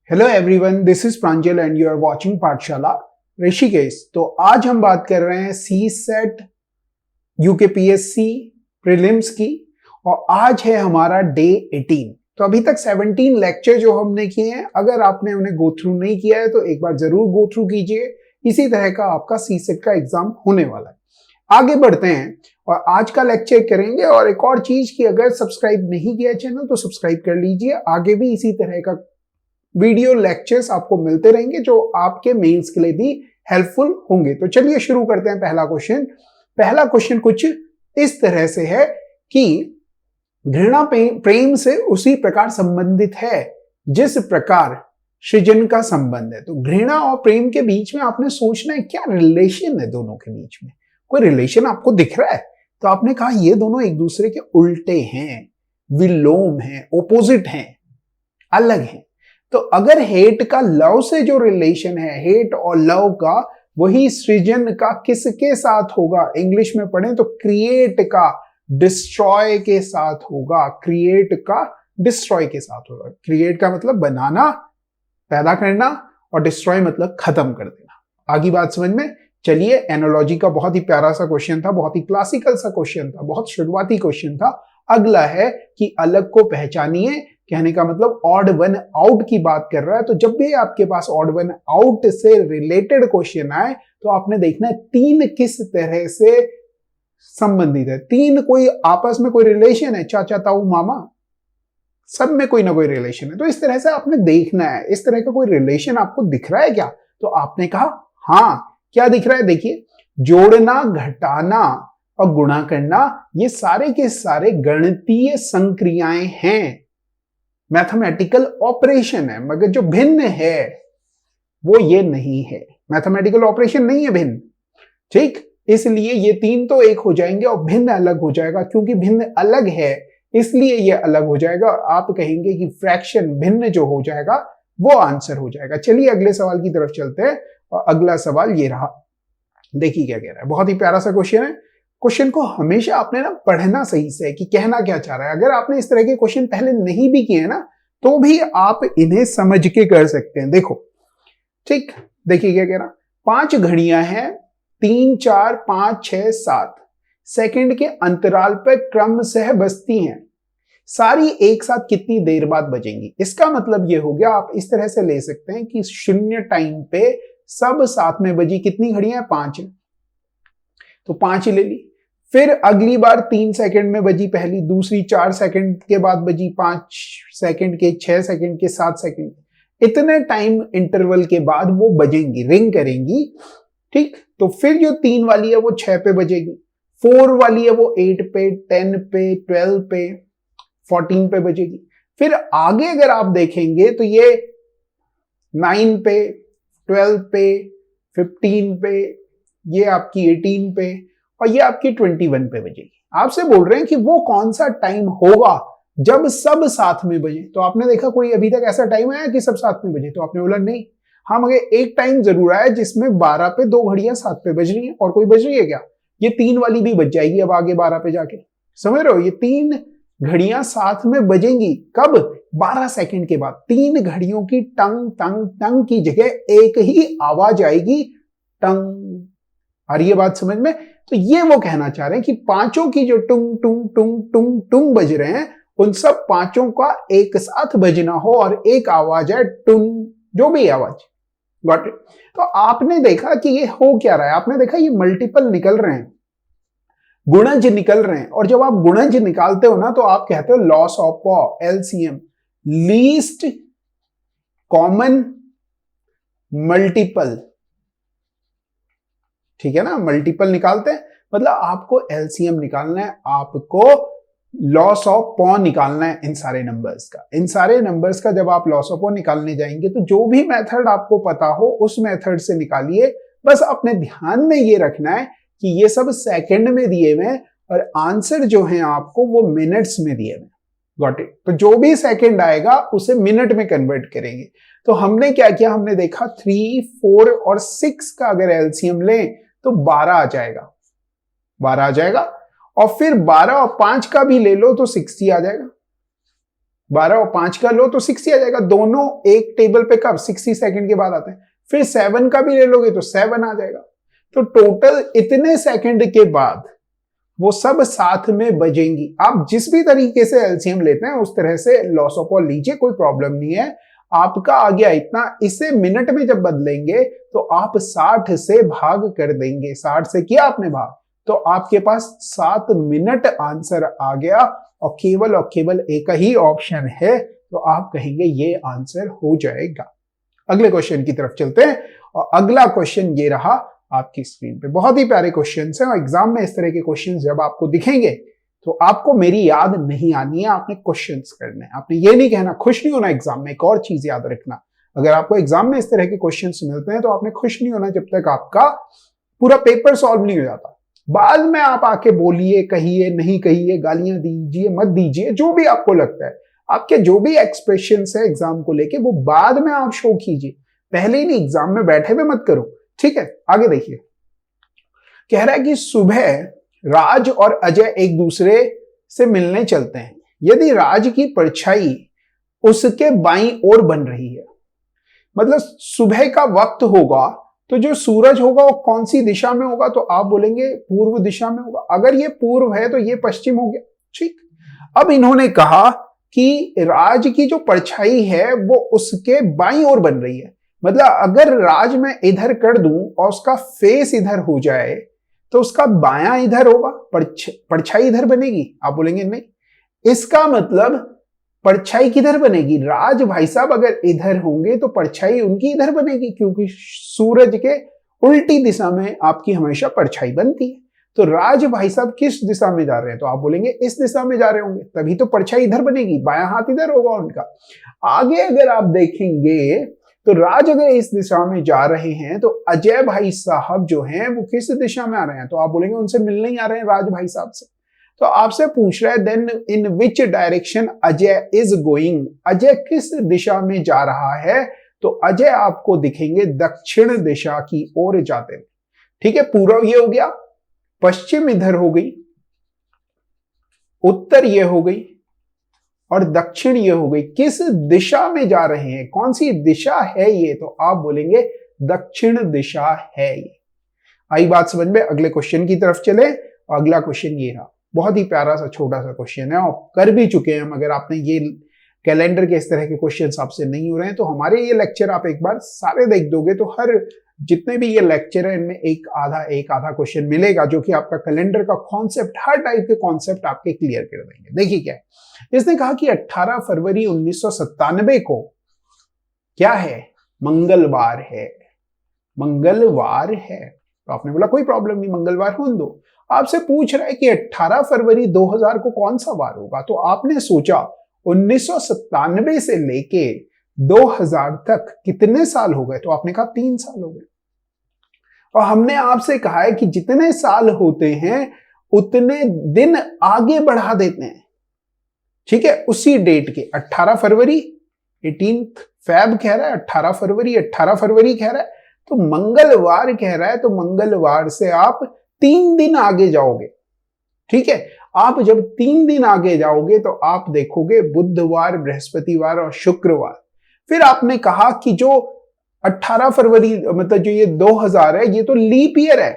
Hello everyone, this is Pranjal and you are watching Pathshala Rishikesh. तो आज हम बात कर रहे हैं सी सेट यूकेपीएससी प्रीलिम्स की और आज है हमारा डे 18। तो अभी तक 17 लेक्चर जो हमने किए हैं, अगर आपने उन्हें गो थ्रू नहीं किया है तो एक बार जरूर गो थ्रू कीजिए। इसी तरह का आपका सी सेट का एग्जाम होने वाला है। आगे बढ़ते हैं और आज का लेक्चर करेंगे। और एक और चीज कि अगर सब्सक्राइब नहीं किया चैनल तो सब्सक्राइब कर लीजिए। आगे भी इसी तरह का वीडियो लेक्चर्स आपको मिलते रहेंगे जो आपके मेंस के लिए भी हेल्पफुल होंगे। तो चलिए शुरू करते हैं। पहला क्वेश्चन कुछ इस तरह से है कि घृणा प्रेम से उसी प्रकार संबंधित है जिस प्रकार सृजन का संबंध है। तो घृणा और प्रेम के बीच में आपने सोचना है क्या रिलेशन है दोनों के बीच में। कोई रिलेशन आपको दिख रहा है? तो आपने कहा ये दोनों एक दूसरे के उल्टे हैं, विलोम हैं, ओपोजिट हैं, अलग हैं। तो अगर हेट का लव से जो रिलेशन है, हेट और लव का, वही सृजन का किसके साथ होगा? इंग्लिश में पढ़ें तो क्रिएट का डिस्ट्रॉय के साथ होगा। क्रिएट का डिस्ट्रॉय के साथ होगा। क्रिएट का मतलब बनाना, पैदा करना, और डिस्ट्रॉय मतलब खत्म कर देना। आगे बात समझ में? चलिए, एनोलॉजी का बहुत ही प्यारा सा क्वेश्चन था, बहुत ही क्लासिकल सा क्वेश्चन था, बहुत शुरुआती क्वेश्चन था। अगला है कि अलग को पहचानिए। कहने का मतलब ऑड वन आउट की बात कर रहा है। तो जब भी आपके पास ऑड वन आउट से रिलेटेड क्वेश्चन आए तो आपने देखना है तीन किस तरह से संबंधित है। तीन कोई आपस में कोई रिलेशन है, चाचा ताऊ मामा, सब में कोई ना कोई रिलेशन है। तो इस तरह से आपने देखना है। इस तरह का कोई रिलेशन आपको दिख रहा है क्या? तो आपने कहा हाँ। क्या दिख रहा है? देखिए, जोड़ना, घटाना और गुणा करना, ये सारे के सारे गणितीय संक्रियाएं हैं, मैथमेटिकल ऑपरेशन है। मगर जो भिन्न है वो ये नहीं है। मैथमेटिकल ऑपरेशन नहीं है भिन्न, ठीक? इसलिए ये तीन तो एक हो जाएंगे और भिन्न अलग हो जाएगा। क्योंकि भिन्न अलग है इसलिए ये अलग हो जाएगा और आप कहेंगे कि फ्रैक्शन भिन्न जो हो जाएगा वो आंसर हो जाएगा। चलिए अगले सवाल की तरफ चलते हैं। और अगला सवाल ये रहा। देखिए क्या कह रहा है। बहुत ही प्यारा सा क्वेश्चन है। क्वेश्चन को हमेशा आपने ना पढ़ना सही से कि कहना क्या चाह रहा है। अगर आपने इस तरह के क्वेश्चन पहले नहीं भी किए ना तो भी आप इन्हें समझ के कर सकते हैं। देखो, ठीक, देखिए क्या कह रहा। 5 घड़ियां हैं, 3, 4, 5, 6, 7 सेकंड के अंतराल पर क्रमशः बजती हैं। सारी एक साथ कितनी देर बाद बजेंगी? इसका मतलब ये हो गया, आप इस तरह से ले सकते हैं कि शून्य टाइम पे सब साथ में बजी। कितनी घड़ियां? 5 है, तो 5 ले ली। फिर अगली बार 3 सेकंड में बजी पहली, दूसरी 4 सेकंड के बाद बजी, 5 सेकंड के, 6 सेकंड के, 7 सेकंड, इतने टाइम इंटरवल के बाद वो बजेंगी, रिंग करेंगी, ठीक? तो फिर जो 3 वाली है वो 6 पे बजेगी, 4 वाली है वो 8 पे, 10 पे, 12 पे, 14 पे बजेगी। फिर आगे अगर आप देखेंगे तो ये 9 पे, 12 पे, 15 पे, ये आपकी 18 पे और ये आपकी 21 पे बजेगी। आपसे बोल रहे हैं कि वो कौन सा टाइम होगा जब सब साथ में बजे। तो आपने देखा कोई अभी तक ऐसा टाइम आया कि सब साथ में बजे? तो आपने बोला नहीं। हाँ, मगर एक टाइम जरूर आया जिसमें 12 पे 2 घड़ियां साथ पे बज रही हैं। और कोई बज रही है क्या? ये 3 वाली भी बज जाएगी अब आगे 12 पे जाके। समझ रहे हो? ये 3 घड़ियां साथ में बजेंगी कब? 12 सेकंड के बाद। 3 घड़ियों की टंग टंग टंग की जगह एक ही आवाज आएगी, टंग। आ रही है बात समझ में? तो ये वो कहना चाह रहे हैं कि पांचों की जो टुंग टुंग टुंग टुंग टुंग बज रहे हैं, उन सब पांचों का एक साथ बजना हो और एक आवाज है टुंग, जो भी आवाज। Got it? तो आपने देखा कि ये हो क्या रहा है। आपने देखा ये मल्टीपल निकल रहे हैं, गुणज निकल रहे हैं। और जब आप गुणज निकालते हो ना तो आप कहते हो loss of LCM, least common multiple, ठीक है ना? मल्टीपल निकालते हैं मतलब आपको एलसीएम निकालना है, आपको लॉस ऑफ पॉ निकालना है इन सारे नंबर्स का। इन सारे नंबर्स का जब आप लॉस ऑफ पॉ निकालने जाएंगे तो जो भी मेथड आपको पता हो उस मेथड से निकालिए। बस अपने ध्यान में ये रखना है कि ये सब सेकंड में दिए हुए हैं और आंसर जो है आपको वो मिनट्स में दिए हुए। Got it? तो जो भी सेकंड आएगा उसे मिनट में कन्वर्ट करेंगे। तो हमने क्या किया, हमने देखा 3, 4 और 6 का अगर एलसीएम लें तो 12 आ जाएगा, 12 आ जाएगा। और फिर 12 और 5 का भी ले लो तो 60 आ जाएगा। 12 और 5 का लो तो 60 आ जाएगा। दोनों एक टेबल पे कब 60 सेकंड के बाद आते हैं। फिर 7 का भी ले लोगे तो 7 आ जाएगा। तो टोटल इतने सेकंड के बाद वो सब साथ में बजेंगी। आप जिस भी तरीके से एलसीएम लेते हैं उस तरह से लॉस ऑफ ऑल लीजिए, कोई प्रॉब्लम नहीं है। आपका आ गया इतना, इसे मिनट में जब बदलेंगे तो आप 60 से भाग कर देंगे। 60 से किया आपने भाग तो आपके पास 7 मिनट आंसर आ गया और केवल एक ही ऑप्शन है, तो आप कहेंगे ये आंसर हो जाएगा। अगले क्वेश्चन की तरफ चलते हैं और अगला क्वेश्चन ये रहा आपकी स्क्रीन पे। बहुत ही प्यारे क्वेश्चन है और एग्जाम में इस तरह के क्वेश्चन जब आपको दिखेंगे तो आपको मेरी याद नहीं आनी है, आपने क्वेश्चंस करने हैं। आपने ये नहीं कहना, खुश नहीं होना एग्जाम में। एक और चीज याद रखना, अगर आपको एग्जाम में इस तरह के क्वेश्चंस मिलते हैं तो आपने खुश नहीं होना जब तक आपका पूरा पेपर सॉल्व नहीं हो जाता। बाद में आप आके बोलिए, कहिए, नहीं कहिए, गालियां दीजिए, मत दीजिए, जो भी आपको लगता है, आपके जो भी एक्सप्रेशंस है एग्जाम को लेके वो बाद में आप शो कीजिए, पहले ही नहीं एग्जाम में बैठे हुए मत करो, ठीक है। आगे देखिए, कह रहा है कि सुबह राज और अजय एक दूसरे से मिलने चलते हैं। यदि राज की परछाई उसके बाईं ओर बन रही है, मतलब सुबह का वक्त होगा तो जो सूरज होगा वो कौन सी दिशा में होगा, तो आप बोलेंगे पूर्व दिशा में होगा। अगर ये पूर्व है तो ये पश्चिम हो गया, ठीक। अब इन्होंने कहा कि राज की जो परछाई है वो उसके बाईं ओर बन रही है, मतलब अगर राज मैं इधर कर दूं और उसका फेस इधर हो जाए तो उसका बायां इधर होगा, परछाई इधर बनेगी। आप बोलेंगे नहीं, इसका मतलब परछाई किधर बनेगी, राज भाई साहब अगर इधर होंगे तो परछाई उनकी इधर बनेगी, क्योंकि सूरज के उल्टी दिशा में आपकी हमेशा परछाई बनती है। तो राज भाई साहब किस दिशा में जा रहे हैं, तो आप बोलेंगे इस दिशा में जा रहे होंगे, तभी तो परछाई इधर बनेगी, बायां हाथ इधर होगा उनका। आगे अगर आप देखेंगे तो राज अगर इस दिशा में जा रहे हैं तो अजय भाई साहब जो हैं वो किस दिशा में आ रहे हैं, तो आप बोलेंगे उनसे मिलने ही आ रहे हैं राज भाई साहब से। तो आपसे पूछ रहा है then in which direction Ajay is going, Ajay किस दिशा में जा रहा है, तो अजय आपको दिखेंगे दक्षिण दिशा की ओर जाते हैं, ठीक है। पूर्व ये हो गया, पश्चिम इधर हो गई, उत्तर ये हो गई और दक्षिण ये हो गई। किस दिशा में जा रहे हैं, कौन सी दिशा है ये, तो आप बोलेंगे दक्षिण दिशा है ये। आई बात समझ में। अगले क्वेश्चन की तरफ चले और अगला क्वेश्चन ये रहा, बहुत ही प्यारा सा छोटा सा क्वेश्चन है और कर भी चुके हैं हम। अगर आपने ये कैलेंडर के इस तरह के क्वेश्चंस आपसे नहीं हो रहे हैं तो हमारे ये लेक्चर आप एक बार सारे देख दोगे तो हर जितने भी ये लेक्चर है इनमें एक आधा क्वेश्चन मिलेगा जो कि आपका कैलेंडर का कॉन्सेप्ट, हर टाइप के कॉन्सेप्ट आपके क्लियर कर देंगे। देखिए क्या है, इसने कहा कि 18 फरवरी 1997 को क्या है, मंगलवार है, मंगलवार है। तो आपने बोला कोई प्रॉब्लम नहीं, मंगलवार होने दो। आपसे पूछ रहा है कि 18 फरवरी 2000 को कौन सा वार होगा, तो आपने सोचा 1997 से लेके 2000 तक कितने साल हो गए, तो आपने कहा 3 साल हो गए। और हमने आपसे कहा है कि जितने साल होते हैं उतने दिन आगे बढ़ा देते हैं, ठीक है। उसी डेट के 18 फरवरी 18 फैब कह रहा है, 18 फरवरी कह रहा है, तो मंगलवार कह रहा है, तो मंगलवार से आप 3 दिन आगे जाओगे, ठीक है। आप जब 3 दिन आगे जाओगे तो आप देखोगे बुधवार, बृहस्पतिवार और शुक्रवार। फिर आपने कहा कि जो 18 फरवरी मतलब जो ये 2000 है ये तो लीप ईयर है,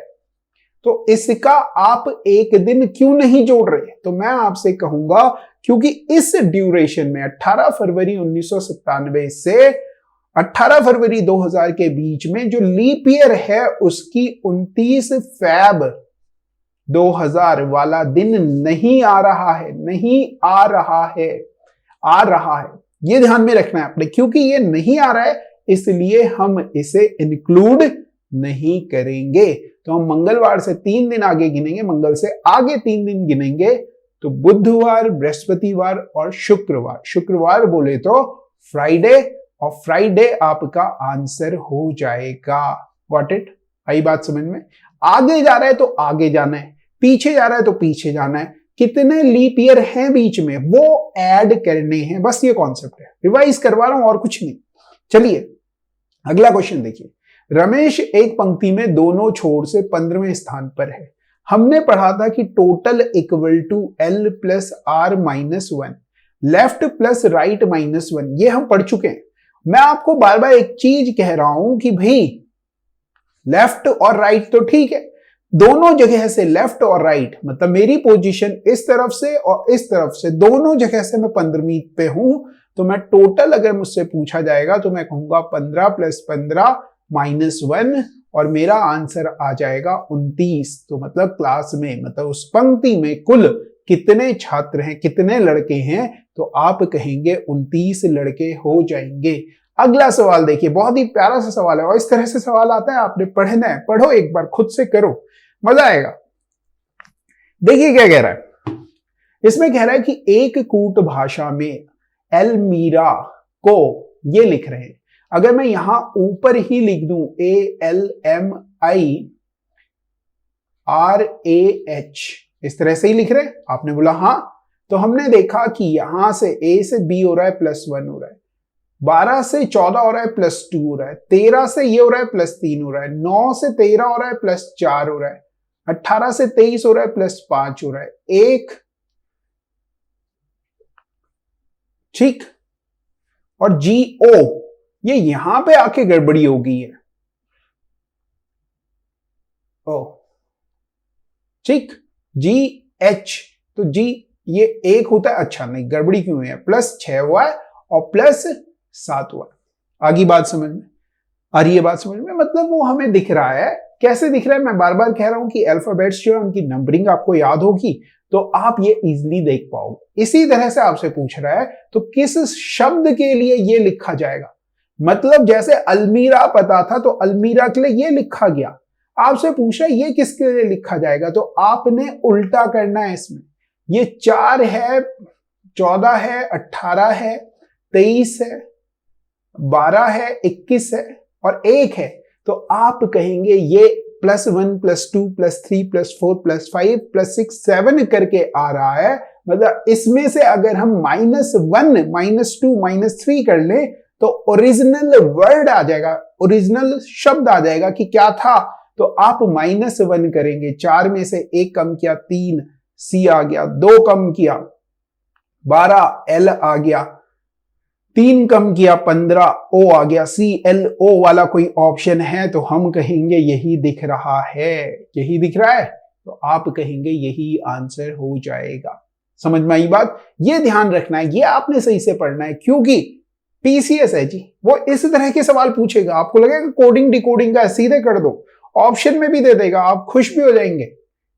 तो इसका आप एक दिन क्यों नहीं जोड़ रहे, तो मैं आपसे कहूंगा क्योंकि इस ड्यूरेशन में 18 फरवरी 1997 से 18 फरवरी 2000 के बीच में जो लीप ईयर है उसकी 29 फैब 2000 वाला दिन नहीं आ रहा है, नहीं आ रहा है, आ रहा है। ये ध्यान में रखना है आपने, क्योंकि ये नहीं आ रहा है इसलिए हम इसे इंक्लूड नहीं करेंगे। तो हम मंगलवार से 3 दिन आगे गिनेंगे, मंगल से आगे 3 दिन गिनेंगे, तो बुधवार, बृहस्पतिवार और शुक्रवार। शुक्रवार बोले तो फ्राइडे, और फ्राइडे आपका आंसर हो जाएगा। Got it? आई बात समझ में? आगे जा रहा है तो आगे जाना है, पीछे जा रहा है तो पीछे जाना है। कितने लीप ईयर हैं बीच में वो ऐड करने हैं, बस ये कॉन्सेप्ट है। रिवाइज करवा रहा हूं और कुछ नहीं। चलिए अगला क्वेश्चन देखिए। रमेश एक पंक्ति में दोनों छोर से 15वें स्थान पर है। हमने पढ़ा था कि total equal to L plus R minus 1। Left plus right minus 1, ये हम पढ़ चुके हैं। मैं आपको बार बार एक चीज कह रहा हूं कि भाई लेफ्ट और राइट तो ठीक है, दोनों जगह से लेफ्ट और राइट, मतलब मेरी पोजीशन इस तरफ से और इस तरफ से, दोनों जगह से मैं 15वीं पे हूं, तो मैं टोटल अगर मुझसे पूछा जाएगा तो मैं कहूंगा 15 + 15 - 1 और मेरा आंसर आ जाएगा 29। तो मतलब क्लास में, मतलब उस पंक्ति में कुल कितने छात्र हैं, कितने लड़के हैं, तो आप कहेंगे 29 लड़के हो जाएंगे। अगला सवाल देखिए, बहुत ही प्यारा सा सवाल है और इस तरह से सवाल आता है, आपने पढ़ना है, पढ़ो एक बार, खुद से करो, मजा आएगा। देखिए क्या कह रहा है, इसमें कह रहा है कि एक कूट भाषा में एलमीरा को, ये लिख रहे हैं, अगर मैं यहां ऊपर ही लिख दूं ALMIRAH, इस तरह से ही लिख रहे हैं, आपने बोला हाँ, तो हमने देखा कि यहां से A से B हो रहा है +1 हो रहा है, 12 से 14 हो रहा है +2 हो रहा है, 13 से ये हो रहा है +3 हो रहा है, 9 से 13 हो रहा है +4 हो रहा है, 18 से 23 हो रहा है +5 हो रहा है, 1, ठीक, और GO ये यहां पे आके गड़बड़ी हो गई है, ओ ठीक, GH, तो G ये 1 होता है, अच्छा नहीं, गड़बड़ी क्यों है, +6 हुआ है और +7 हुआ है। आगे बात समझ में आ रही है, बात समझ में, मतलब वो हमें दिख रहा है, कैसे दिख रहा है, मैं बार बार कह रहा हूं कि अल्फाबेट्स जो है उनकी नंबरिंग आपको याद होगी तो आप ये इजीली देख पाओगे। इसी तरह से आपसे पूछ रहा है तो किस शब्द के लिए ये लिखा जाएगा, मतलब जैसे अलमीरा पता था तो अलमीरा के लिए ये लिखा गया, आपसे पूछा ये किसके लिए लिखा जाएगा, तो आपने उल्टा करना है इसमें, ये 4 है, 14 है, 18 है, 23 है, 12 है, 21 है और 1 है, तो आप कहेंगे ये +1 +2 +3 +4 +5 +6 7 करके आ रहा है, मतलब इसमें से अगर हम -1 -2 -3 कर ले तो ओरिजिनल वर्ड आ जाएगा, ओरिजिनल शब्द आ जाएगा कि क्या था, तो आप -1 करेंगे, 4 में से 1 कम किया 3 C आ गया, 2 कम किया 12 L आ गया, 3 कम किया 15 O आ गया, CLO वाला कोई ऑप्शन है तो हम कहेंगे यही दिख रहा है, यही दिख रहा है, तो आप कहेंगे यही आंसर हो जाएगा। समझ में आई बात, ये ध्यान रखना है, ये आपने सही से पढ़ना है, क्योंकि PCS है जी, वो इस तरह के सवाल पूछेगा, आपको लगेगा कोडिंग डिकोडिंग का सीधे कर दो, ऑप्शन में भी दे देगा, आप खुश भी हो जाएंगे।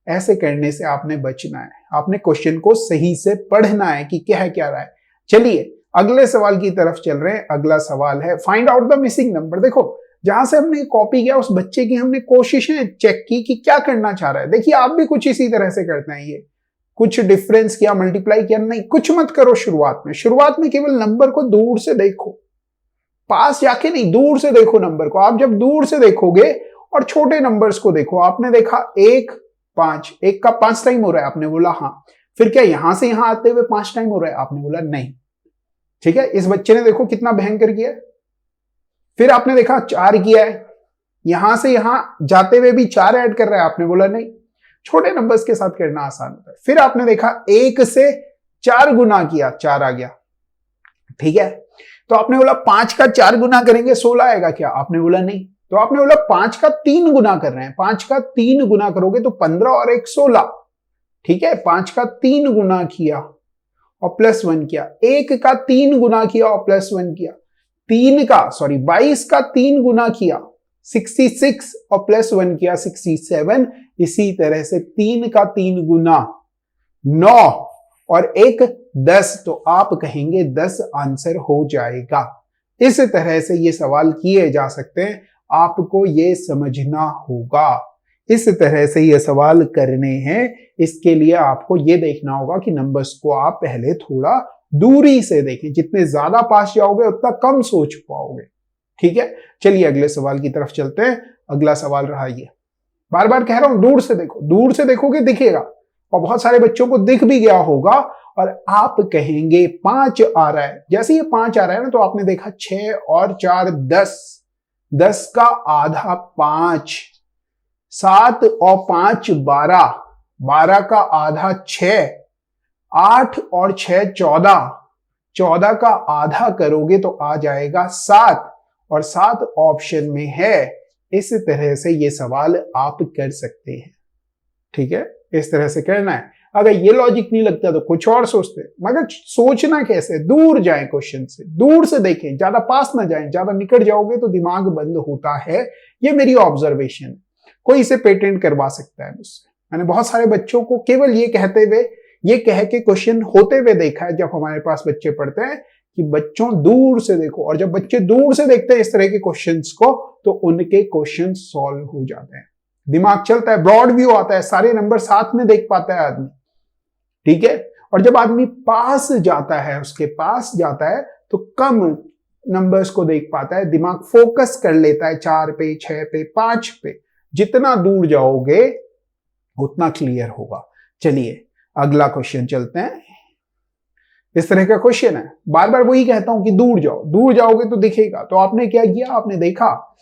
ऐसे करने से आपने बचना है, आपने क्वेश्चन को सही से पढ़ना है कि क्या है क्या रहा है। चलिए अगले सवाल की तरफ चल रहे हैं। अगला सवाल है find out the missing number. देखो जहां से हमने कॉपी किया उस बच्चे की हमने कोशिशें चेक की कि क्या करना चाह रहा है। देखिए आप भी कुछ इसी तरह से करते हैं, ये कुछ डिफरेंस किया, मल्टीप्लाई किया, नहीं कुछ मत करो शुरुआत में केवल नंबर को दूर से देखो, पास जाके नहीं, दूर से देखो नंबर को। आप जब दूर से देखोगे और छोटे नंबर्स को देखो, आपने देखा 1 5, 1 का 5 टाइम हो रहा है, आपने बोला हाँ, फिर क्या यहां से यहां आते हुए 5 टाइम हो रहा है, आपने बोला नहीं। ठीक है, इस बच्चे ने देखो कितना भयंकर किया। फिर आपने देखा 4 किया है, यहां से यहां जाते हुए भी 4 ऐड कर रहा है, आपने बोला नहीं। छोटे नंबर्स के साथ करना आसान होता है। फिर आपने देखा 1 से 4 गुना किया, 4 आ गया। ठीक है, तो आपने बोला 5 का 4 गुना करेंगे 16 आएगा क्या, आपने बोला नहीं। तो आपने बोला 5 का 3 गुना कर रहे हैं, 5 का 3 गुना करोगे तो 15 और 1 16। ठीक है, 5 का 3 गुना किया और +1 किया, 1 का 3 गुना किया और +1 किया, 22 का 3 गुना किया 66 और +1 किया 67। इसी तरह से 3 का 3 गुना 9 और 1 10, तो आप कहेंगे 10 आंसर हो जाएगा। इस तरह से ये सवाल किए जा सकते हैं, आपको ये समझना होगा। इस तरह से ये सवाल करने हैं, इसके लिए आपको ये देखना होगा कि नंबर्स को आप पहले थोड़ा दूरी से देखें, जितने ज्यादा पास जाओगे उतना कम सोच पाओगे। ठीक है, चलिए अगले सवाल की तरफ चलते हैं। अगला सवाल रहा ये, बार बार कह रहा हूं दूर से देखो, दूर से देखोगे दिखेगा और बहुत सारे बच्चों को दिख भी गया होगा। और आप कहेंगे 5 आ रहा है, जैसे ये 5 आ रहा है ना, तो आपने देखा 6 और 4 10, 10 का आधा 5, 7 और 5 12, 12 का आधा 6, 8 और 6 14, 14 का आधा करोगे तो आ जाएगा 7, और 7 ऑप्शन में है। इस तरह से ये सवाल आप कर सकते हैं। ठीक है, इस तरह से करना है। अगर ये लॉजिक नहीं लगता तो कुछ और सोचते, मगर सोचना कैसे, दूर जाएं क्वेश्चन से, दूर से देखें, ज्यादा पास ना जाएं। ज्यादा निकट जाओगे तो दिमाग बंद होता है। ये मेरी ऑब्जर्वेशन है, कोई इसे पेटेंट करवा सकता है मुझसे। मैंने बहुत सारे बच्चों को केवल ये कहते हुए, ये कह के क्वेश्चन होते हुए देखा है जब हमारे पास बच्चे पढ़ते हैं कि बच्चों दूर से देखो। और जब बच्चे दूर से देखते हैं इस तरह के क्वेश्चंस को तो उनके क्वेश्चन सॉल्व हो जाते हैं, दिमाग चलता है, ब्रॉड व्यू आता है, सारे नंबर साथ में देख पाता है आदमी। ठीक है, और जब आदमी पास जाता है, उसके पास जाता है तो कम नंबर्स को देख पाता है, दिमाग फोकस कर लेता है 4 पे, 6 पे, 5 पे। जितना दूर जाओगे उतना क्लियर होगा। चलिए अगला क्वेश्चन चलते हैं। इस तरह का क्वेश्चन है, बार बार वही कहता हूं कि दूर जाओ, दूर जाओगे तो दिखेगा। तो आपने क्या किया, आपने देखा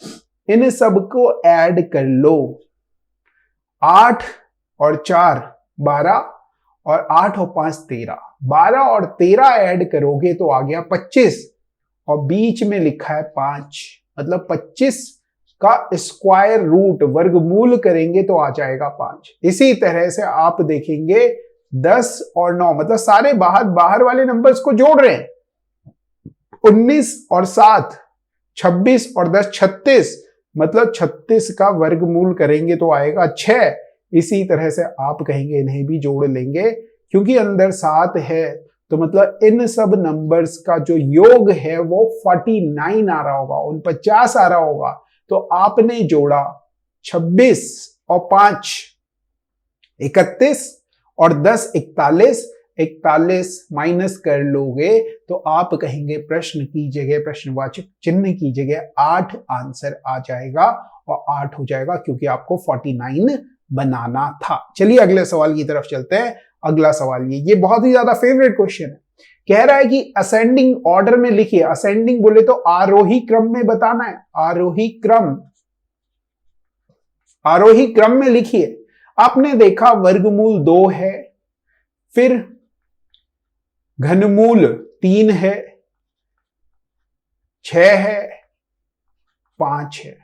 इन सबको ऐड कर लो। 8 और 4 12, और 8 और 5 13। 12 और 13 ऐड करोगे तो आ गया 25, और बीच में लिखा है 5, मतलब 25 का स्क्वायर रूट, वर्गमूल करेंगे तो आ जाएगा 5। इसी तरह से आप देखेंगे 10 और 9, मतलब सारे बाहर वाले नंबर्स को जोड़ रहे हैं। 19 और 7 26, और 10 36, मतलब 36 का वर्गमूल करेंगे तो आएगा 6। इसी तरह से आप कहेंगे इन्हें भी जोड़ लेंगे, क्योंकि अंदर 7 है तो मतलब इन सब नंबर्स का जो योग है वो 49 आ रहा होगा, 49 आ रहा होगा। तो आपने जोड़ा 26 और 5 31, और 10 41, 41 माइनस कर लोगे तो आप कहेंगे प्रश्न की जगह, प्रश्नवाचक चिन्ह की जगह 8 आंसर आ जाएगा, और 8 हो जाएगा क्योंकि आपको 49 बनाना था। चलिए अगले सवाल की तरफ चलते हैं। अगला सवाल ये बहुत ही ज्यादा फेवरेट क्वेश्चन है। कह रहा है कि असेंडिंग ऑर्डर में लिखिए। असेंडिंग बोले तो आरोही क्रम में बताना है, आरोही क्रम में लिखिए। आपने देखा वर्गमूल 2 है, फिर घनमूल 3 है, 6 है, 5 है।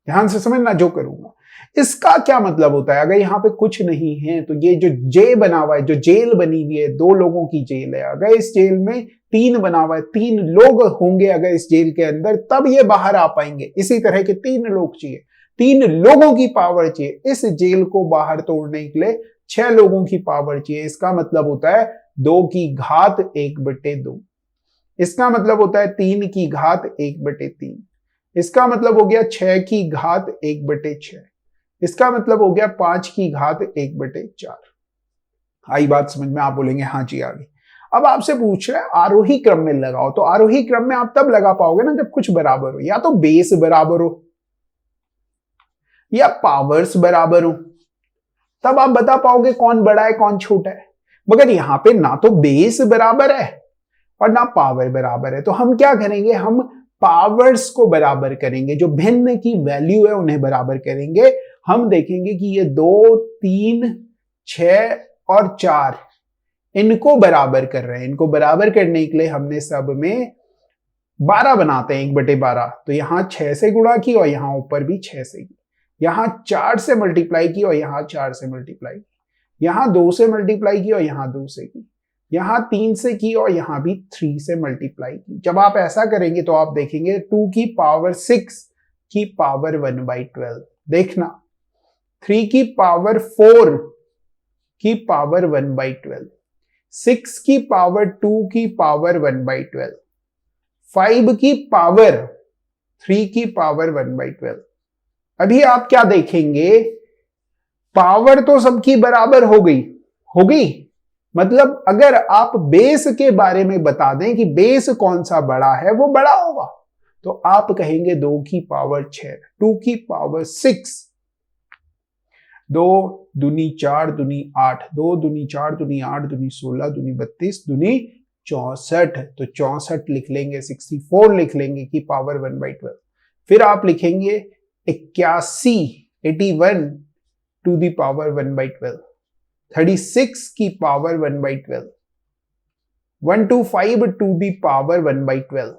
ध्यान से समझना जो करूंगा। इसका क्या मतलब होता है, अगर यहां पे कुछ नहीं है तो ये जो जे बना हुआ है, जो जेल बनी हुई है, 2 लोगों की जेल है, अगर इस जेल में 3 बना हुआ है, 3 लोग होंगे अगर इस जेल के अंदर, तब ये बाहर आ पाएंगे। इसी तरह के 3 लोग चाहिए, 3 लोगों की पावर चाहिए। इस जेल को बाहर तोड़ने के लिए 6 लोगों की पावर चाहिए। इसका मतलब होता है 2 की घात 1/2। इसका मतलब होता है 3 की घात 1/3। इसका मतलब हो गया 6 की घात 1/6। इसका मतलब हो गया 5 की घात 1/4। आई बात समझ में? आप बोलेंगे हाँ जी आ गई। अब आपसे पूछ रहे हैं आरोही क्रम में लगाओ, तो आरोही क्रम में आप तब लगा पाओगे ना जब कुछ बराबर हो, या तो बेस बराबर हो या पावर्स बराबर हो, तब आप बता पाओगे कौन बड़ा है कौन छोटा है। मगर यहां पे ना तो बेस बराबर है और ना पावर बराबर है, तो हम क्या करेंगे, हम पावर्स को बराबर करेंगे, जो भिन्न की वैल्यू है उन्हें बराबर करेंगे। हम देखेंगे कि ये 2 3 6 और 4 इनको बराबर कर रहे हैं। इनको बराबर करने के लिए हमने सब में 12 बनाते हैं, 1/12। तो यहां 6 से गुणा की और यहां ऊपर भी 6 से की, यहां 4 से मल्टीप्लाई की और यहां 4 से मल्टीप्लाई की, यहां 2 से मल्टीप्लाई की और यहां 2 से की, यहां 3 से की और यहां भी 3 से मल्टीप्लाई की। जब आप ऐसा करेंगे तो आप देखेंगे 2 की पावर 6 की पावर 1/12, देखना 3 की पावर 4 की पावर 1/12, 6 की पावर 2 की पावर 1/12, 5 की पावर 3 की पावर 1/12। अभी आप क्या देखेंगे, पावर तो सबकी बराबर हो गई। मतलब अगर आप बेस के बारे में बता दें कि बेस कौन सा बड़ा है, वो बड़ा होगा, तो आप कहेंगे 2 की पावर 6, 2 की पावर 6, 2 दूनी 4 दूनी 8, 2 दूनी 4 दूनी 8 दूनी 16 दूनी 32 दूनी 64, तो 64 लिख लेंगे, 64 लिख लेंगे की पावर 1/12। फिर आप लिखेंगे 81 टू दी पावर 1/12, 36 की power 1/12, 125 to the power 1/12।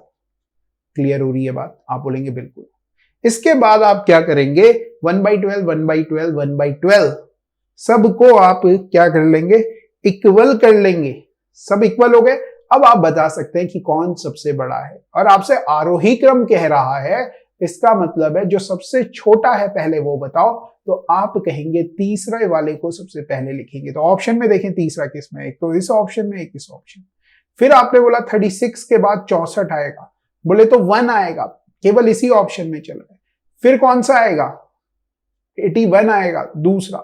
Clear हो रही है बात? आप बोलेंगे बिल्कुल। इसके बाद आप क्या करेंगे, 1/12 1/12 1/12 सबको आप क्या कर लेंगे, इक्वल कर लेंगे। सब इक्वल हो गए। अब आप बता सकते हैं कि कौन सबसे बड़ा है, और आपसे आरोही क्रम कह रहा है, इसका मतलब है जो सबसे छोटा है पहले वो बताओ। तो आप कहेंगे तीसरे वाले को सबसे पहले लिखेंगे। तो ऑप्शन में देखें तीसरा किसमें, एक तो इस ऑप्शन में, एक इस ऑप्शन। फिर आपने बोला 36 के बाद 64 आएगा, बोले तो 1 आएगा, केवल इसी ऑप्शन में चल रहे। फिर कौन सा आएगा, 81 आएगा दूसरा,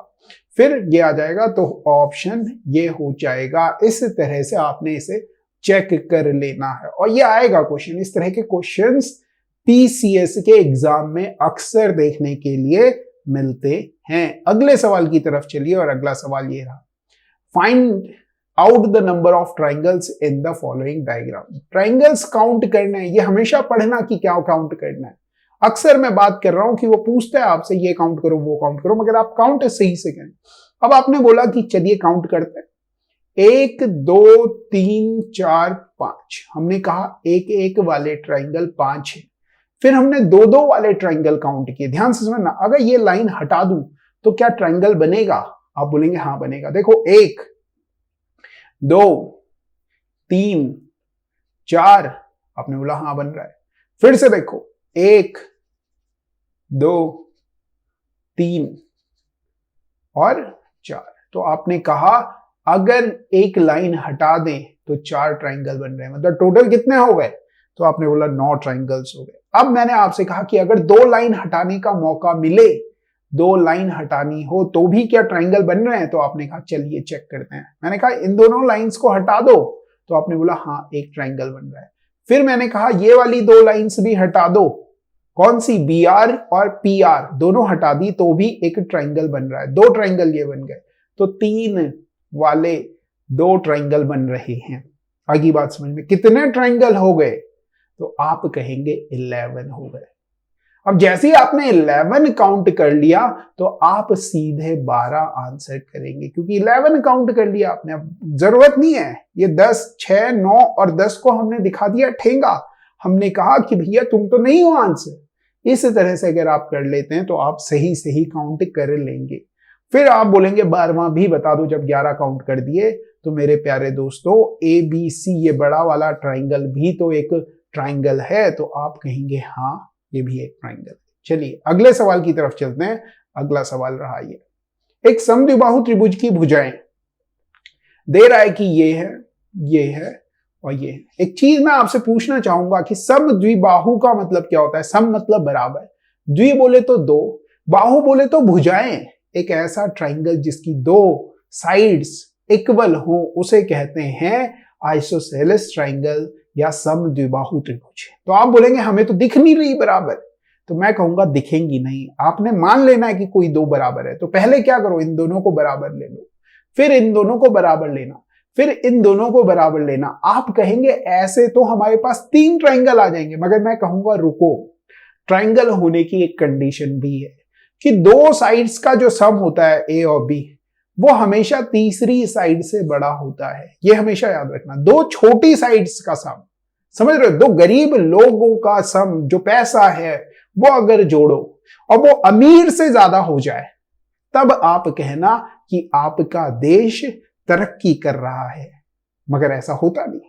फिर ये आ जाएगा। तो ऑप्शन ये हो जाएगा। इस तरह से आपने इसे चेक कर लेना है, और ये आएगा क्वेश्चन। इस तरह के क्वेश्चंस पीसीएस के एग्जाम में अक्सर देखने के लिए मिलते हैं। अगले सवाल की तरफ चलिए, और अगला सवाल ये रहा, find out the number of triangles in the following diagram. Triangles count करने हैं, ये हमेशा पढ़ना कि क्या काउंट करना है। अक्सर मैं बात कर रहा हूं कि वो पूछता है आपसे ये काउंट करो वो काउंट करो, मगर आप काउंट सही से करें। अब आपने बोला कि चलिए काउंट करते हैं, 1 2 3 4 5। हमने कहा एक एक वाले ट्राइंगल 5 है। फिर हमने 2 2 वाले ट्राइंगल काउंट किए। ध्यान से समझना, अगर ये लाइन हटा दूं तो क्या ट्राइंगल बनेगा? आप बोलेंगे हाँ बनेगा। देखो 1 2 3 4, आपने बोला हाँ बन रहा है। फिर से देखो 1 2 3 और 4। तो आपने कहा अगर एक लाइन हटा दें तो 4 ट्राइंगल बन रहे हैं, मतलब टोटल कितने हो गए? तो आपने बोला 9 ट्राइंगल्स हो गए। अब मैंने आपसे कहा कि अगर 2 लाइन हटाने का मौका मिले, 2 लाइन हटानी हो तो भी क्या ट्राइंगल बन रहे हैं? तो आपने कहा चलिए चेक करते हैं। मैंने कहा इन दोनों लाइंस को हटा दो, तो आपने बोला हाँ एक ट्राइंगल बन रहा है। फिर मैंने कहा ये वाली 2 लाइंस भी हटा दो, कौन सी, BR और PR, दोनों हटा दी तो भी एक ट्राइंगल बन रहा है। 2 ट्राइंगल ये बन गए, तो 3 वाले 2 ट्राइंगल बन रहे हैं। आगे बात समझ में, कितने ट्राइंगल हो गए? तो आप कहेंगे 11 हो गए। अब जैसे ही आपने 11 काउंट कर लिया तो आप सीधे 12 आंसर करेंगे, क्योंकि 11 काउंट कर लिया आपने। अब जरूरत नहीं है ये 10 6 9 और 10 को हमने दिखा दिया ठेंगा। हमने कहा कि भैया तुम तो नहीं हो आंसर। इस तरह से अगर आप कर लेते हैं तो आप सही सही काउंट कर लेंगे। फिर आप बोलेंगे 12वां भी बता दो। जब 11 काउंट कर दिए तो मेरे प्यारे दोस्तों ABC, ये बड़ा वाला ट्राइंगल भी तो एक ट्राइंगल है। तो आप कहेंगे हाँ ये भी एक ट्राइंगल। चलिए अगले सवाल की तरफ चलते हैं। अगला सवाल रहा ये, एक समद्विबाहु त्रिभुज की भुजाएं दे रहा है कि ये है और ये है। एक चीज मैं आपसे पूछना चाहूंगा कि समद्विबाहु का मतलब क्या होता है? सम मतलब बराबर, द्वि बोले तो 2, बाहु बोले तो भुजाएं। एक ऐसा ट्राइंगल जिसकी 2 साइड्स इक्वल हो उसे कहते हैं आइसोसेलेस ट्राइंगल या समद्विबाहु त्रिभुज। तो आप बोलेंगे हमें तो दिख नहीं रही बराबर, तो मैं कहूंगा दिखेंगी नहीं। आपने मान लेना है कि कोई 2 बराबर है, तो पहले क्या करो, इन दोनों को बराबर ले लो, फिर इन दोनों को बराबर लेना, फिर इन दोनों को बराबर लेना। आप कहेंगे ऐसे तो हमारे पास 3 ट्राइंगल आ जाएंगे, मगर मैं कहूंगा रुको, ट्राइंगल होने की एक कंडीशन भी है कि 2 साइड्स का जो सम होता है A और B, वो हमेशा तीसरी साइड से बड़ा होता है। ये हमेशा याद रखना। 2 छोटी साइड्स का सम, समझ रहे हो, 2 गरीब लोगों का सम, जो पैसा है वो अगर जोड़ो और वो अमीर से ज्यादा हो जाए, तब आप कहना कि आपका देश तरक्की कर रहा है। मगर ऐसा होता नहीं,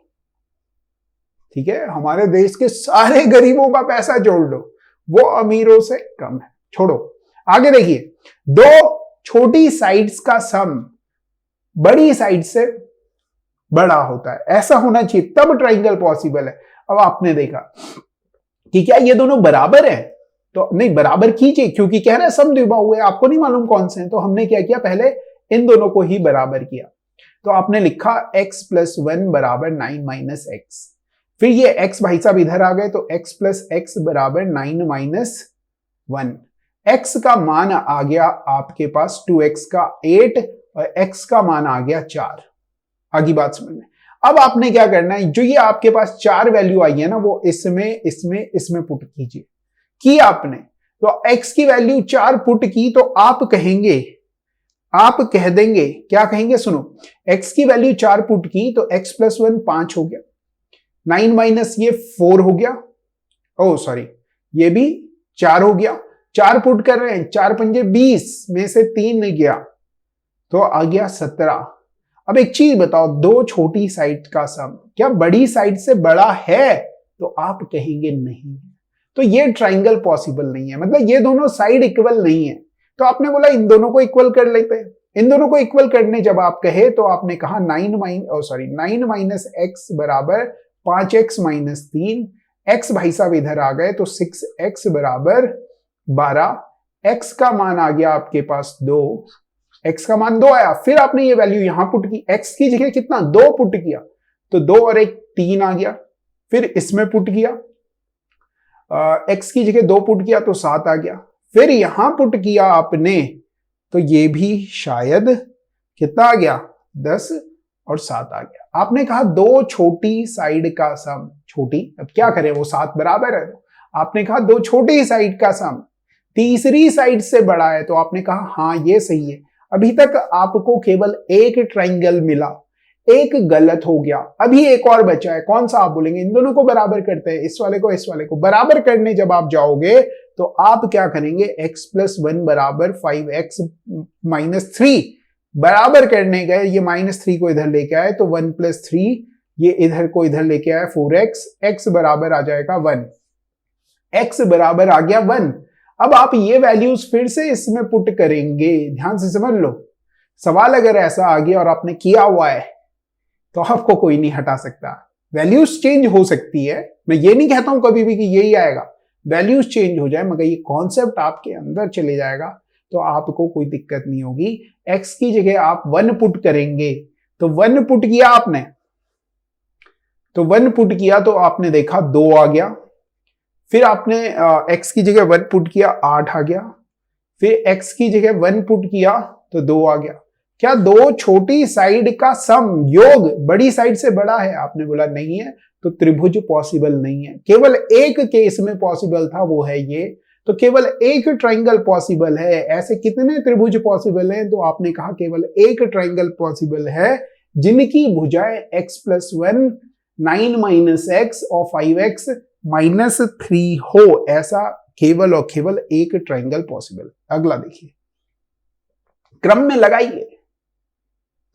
ठीक है। हमारे देश के सारे गरीबों का पैसा जोड़ लो, वो अमीरों से कम है। छोड़ो, आगे देखिए, 2 छोटी साइड्स का सम बड़ी साइड से बड़ा होता है। ऐसा होना चाहिए, तब ट्राइंगल पॉसिबल है। अब आपने देखा कि क्या ये दोनों बराबर है? तो नहीं, बराबर कीजिए, क्योंकि कह रहे हैं समद्विबाहु है, आपको नहीं मालूम कौन से हैं। तो हमने क्या किया, पहले इन दोनों को ही बराबर किया। तो आपने लिखा x + 1 = 9 - x। फिर ये x भाई साहब इधर आ गए, तो x + x = 9 - 1। x का मान आ गया आपके पास 2x का 8 और x का मान आ गया 4। आगे बात समझ में। अब आपने क्या करना है, जो ये आपके पास 4 वैल्यू आई है ना, वो इसमें पुट कीजिए। की आपने तो x की वैल्यू 4 पुट की, तो आप कहेंगे आप कह देंगे, क्या कहेंगे सुनो, x की वैल्यू 4 पुट की तो x प्लस 1 5 हो गया, 9 माइनस ये 4 हो गया, ओ सॉरी ये भी 4 हो गया, 4 पुट कर रहे हैं, 4 पंजे 20 में से 3 गया तो आ गया 17। अब एक चीज बताओ, दो छोटी साइड का सम क्या बड़ी साइड से बड़ा है? तो आप कहेंगे नहीं, तो ये ट्राइंगल पॉसिबल नहीं है, मतलब ये दोनों साइड इक्वल नहीं है। तो आपने बोला इन दोनों को इक्वल कर लेते हैं। इन दोनों को इक्वल करने जब आप कहे तो आपने कहा 9 माइनस एक्स बराबर 5x माइनस 3, x भाई साहब इधर आ गए तो 6x बराबर 12, x का मान आ गया आपके पास 2, x का मान 2 आया, फिर आपने ये वैल्यू यहां पुट की, x की जगह कितना 2 पुट किया तो 2 और 1 3 आ गया, फिर इसमें पुट किया, x की जगह 2 पुट किया तो 7 आ गया, फिर यहां पुट किया आपने तो ये भी शायद कितना आ गया 10 और 7 आ गया। आपने कहा दो छोटी साइड का सम, छोटी अब क्या करें वो 7 बराबर है, आपने कहा दो छोटी साइड का सम तीसरी साइड से बड़ा है, तो आपने कहा हाँ ये सही है। अभी तक आपको केवल एक ट्राइंगल मिला, एक गलत हो गया, अभी एक और बचा है, कौन सा? आप बोलेंगे इन दोनों को बराबर करते हैं, इस वाले को बराबर करने जब आप जाओगे तो आप क्या करेंगे, x प्लस 1 बराबर 5x माइनस 3 बराबर करने गए, ये -3 को इधर लेके आए तो 1 प्लस 3, ये इधर को इधर लेके आए 4x, x बराबर आ जाएगा 1, x बराबर आ गया 1। अब आप ये वैल्यूज फिर से इसमें पुट करेंगे, ध्यान से समझ लो, सवाल अगर ऐसा आ गया और आपने किया हुआ है तो आपको कोई नहीं हटा सकता। वैल्यूज चेंज हो सकती है, मैं ये नहीं कहता हूं कभी भी कि यही आएगा, वैल्यूज चेंज हो जाए, मगर ये कॉन्सेप्ट आपके अंदर चले जाएगा तो आपको कोई दिक्कत नहीं होगी। x की जगह आप 1 पुट करेंगे तो 1 पुट किया आपने, तो 1 पुट किया तो आपने देखा 2 आ गया, फिर आपने x की जगह 1 पुट किया 8 आ गया, फिर x की जगह 1 पुट किया तो 2 आ गया। क्या दो छोटी साइड का सम योग बड़ी साइड से बड़ा है? आपने बोला नहीं है, तो त्रिभुज पॉसिबल नहीं है। केवल एक केस में पॉसिबल था, वो है ये, तो केवल एक ट्राइंगल पॉसिबल है। ऐसे कितने त्रिभुज पॉसिबल हैं? तो आपने कहा केवल एक ट्राइंगल पॉसिबल है जिनकी भुजाएं x प्लस 1, 9 माइनस एक्स और 5x माइनस 3 हो, ऐसा केवल और केवल एक ट्राइंगल पॉसिबल। अगला देखिए, क्रम में लगाइए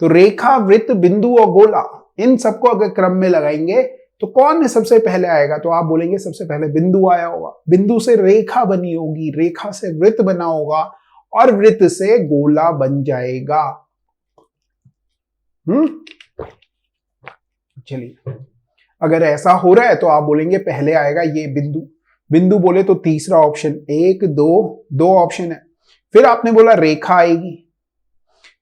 तो रेखा, वृत्त, बिंदु और गोला, इन सबको अगर क्रम में लगाएंगे तो कौन सबसे पहले आएगा? तो आप बोलेंगे सबसे पहले बिंदु आया होगा, बिंदु से रेखा बनी होगी, रेखा से वृत्त बना होगा और वृत्त से गोला बन जाएगा। चलिए, अगर ऐसा हो रहा है तो आप बोलेंगे पहले आएगा ये बिंदु। बिंदु बोले तो तीसरा ऑप्शन, 1 2 ऑप्शन है। फिर आपने बोला रेखा आएगी,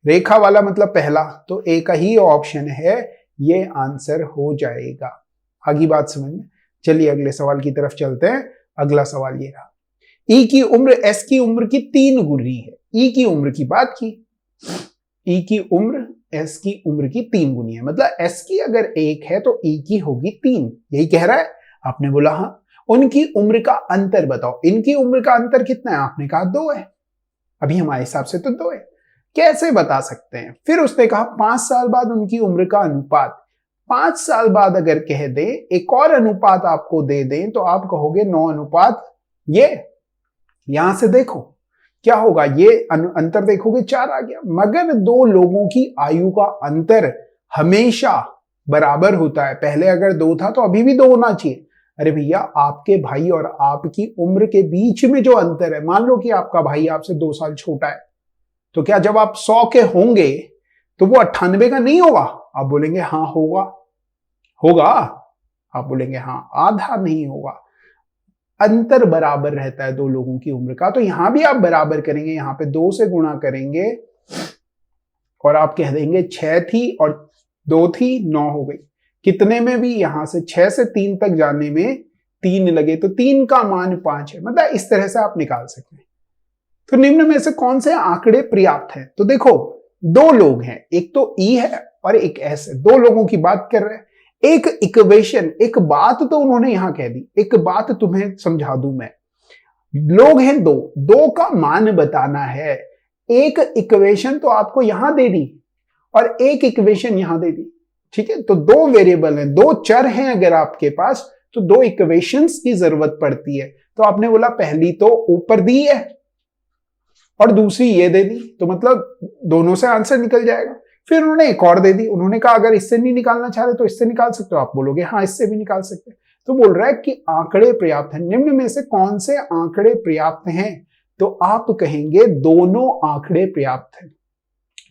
रेखा वाला मतलब पहला, तो एक ही ऑप्शन है, ये आंसर हो जाएगा। आगे बात समझ में? चलिए अगले सवाल की तरफ चलते हैं। अगला सवाल ये रहा, ई की उम्र एस की उम्र की 3 गुनी है। ई की उम्र की बात की, ई की उम्र एस की उम्र की 3 गुनी है, मतलब एस की अगर 1 है तो ई की होगी 3, यही कह रहा है। आपने बोला हाँ। उनकी उम्र का अंतर बताओ, इनकी उम्र का अंतर कितना है? आपने कहा 2 है, अभी हमारे हिसाब से तो 2 है, कैसे बता सकते हैं? फिर उसने कहा 5 साल बाद उनकी उम्र का अनुपात। 5 साल बाद अगर कह दे, एक और अनुपात आपको दे दें तो आप कहोगे 9 अनुपात ये। यहां से देखो क्या होगा, ये अंतर देखोगे 4 आ गया, मगर दो लोगों की आयु का अंतर हमेशा बराबर होता है। पहले अगर 2 था तो अभी भी 2 होना चाहिए। अरे भैया, आपके भाई और आपकी उम्र के बीच में जो अंतर है, मान लो कि आपका भाई आपसे 2 साल छोटा है, तो क्या जब आप 100 के होंगे तो वो 98 का नहीं होगा? आप बोलेंगे हाँ होगा। होगा? आप बोलेंगे हाँ, आधा नहीं होगा। अंतर बराबर रहता है दो लोगों की उम्र का, तो यहां भी आप बराबर करेंगे, यहां पे 2 से गुणा करेंगे और आप कह देंगे 6 थी और 2 थी, 9 हो गई। कितने में भी यहां से 6 से 3 तक जाने में 3 लगे तो 3 का मान 5 है, मतलब इस तरह से आप निकाल सकते हैं। तो निम्न में से कौन से आंकड़े पर्याप्त हैं? तो देखो, 2 लोग हैं, एक तो ई है और एक एस है, 2 लोगों की बात कर रहे हैं। एक इक्वेशन, एक बात तो उन्होंने यहां कह दी, एक बात तुम्हें समझा दूं मैं। लोग हैं 2 का मान बताना है। एक इक्वेशन तो आपको यहां दे दी और एक इक्वेशन यहां दे दी, ठीक है। तो दो वेरिएबल हैं, दो चर हैं अगर आपके पास, तो दो इक्वेशंस की जरूरत पड़ती है। तो आपने बोला पहली तो ऊपर दी है और दूसरी ये दे दी, तो मतलब दोनों से आंसर निकल जाएगा। फिर उन्होंने एक और दे दी, उन्होंने कहा अगर इससे नहीं निकालना चाह रहे तो इससे निकाल सकते हो। आप बोलोगे हाँ इससे भी निकाल सकते हैं। तो बोल रहा है कि आंकड़े पर्याप्त हैं, निम्न में से कौन से आंकड़े पर्याप्त हैं? तो आप कहेंगे दोनों आंकड़े पर्याप्त हैं।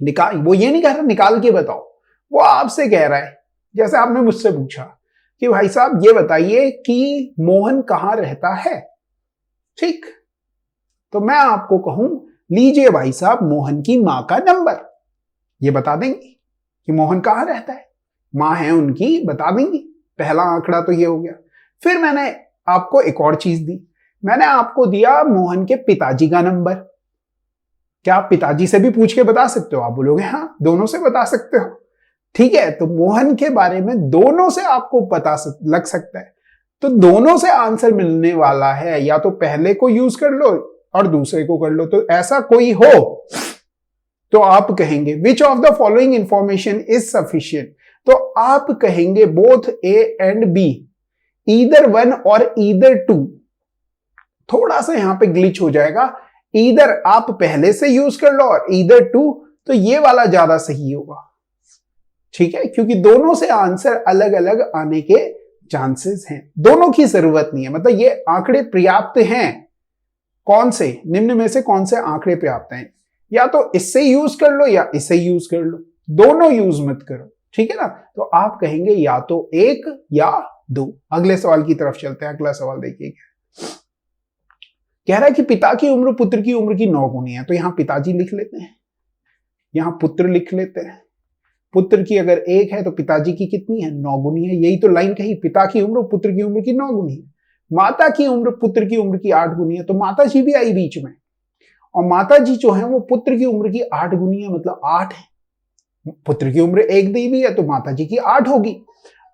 निकाल, वो ये नहीं कह रहा निकाल के बताओ, वो आपसे कह रहा है, जैसे आपने मुझसे पूछा कि भाई साहब ये बताइए कि मोहन कहां रहता है, ठीक। तो मैं आपको कहूं लीजिए भाई साहब मोहन की मां का नंबर, ये बता देंगे कि मोहन कहां रहता है, मां है उनकी, बता देंगे। पहला आंकड़ा तो ये हो गया। फिर मैंने आपको एक और चीज दी, मैंने आपको दिया मोहन के पिताजी का नंबर। क्या आप पिताजी से भी पूछ के बता सकते हो? आप बोलोगे हाँ दोनों से बता सकते हो, ठीक है। तो मोहन के बारे में दोनों से आपको पता लग सकता है, तो दोनों से आंसर मिलने वाला है। या तो पहले को यूज कर लो और दूसरे को कर लो। तो ऐसा कोई हो तो आप कहेंगे which of the following information is sufficient. तो आप कहेंगे both A and B, either one और ईदर टू। थोड़ा सा यहां पे ग्लिच हो जाएगा, ईदर आप पहले से यूज कर लो और ईदर टू, तो ये वाला ज्यादा सही होगा, ठीक है, क्योंकि दोनों से आंसर अलग अलग आने के चांसेस हैं। दोनों की जरूरत नहीं है, मतलब ये आंकड़े पर्याप्त हैं। कौन से निम्न में से कौन से आंकड़े पर्याप्त हैं? या तो इससे यूज कर लो या इसे यूज कर लो, दोनों यूज मत करो, ठीक है ना। तो आप कहेंगे या तो एक या दो। अगले सवाल की तरफ चलते हैं। अगला सवाल देखिए, कह रहा है कि पिता की उम्र पुत्र की उम्र की 9 गुनी है। तो यहां पिताजी लिख लेते हैं, यहां पुत्र लिख लेते हैं। पुत्र की अगर 1 है तो पिताजी की कितनी है? 9 गुनी है। यही तो लाइन कही, पिता की उम्र पुत्र की उम्र की 9 गुनी है। माता की उम्र पुत्र की उम्र की 8 गुनी है, तो माता जी भी आई बीच में, और माता जी जो है वो पुत्र की उम्र की 8 गुनी है, मतलब 8 है। पुत्र की उम्र 1 दी हुई है तो माता जी की 8 होगी।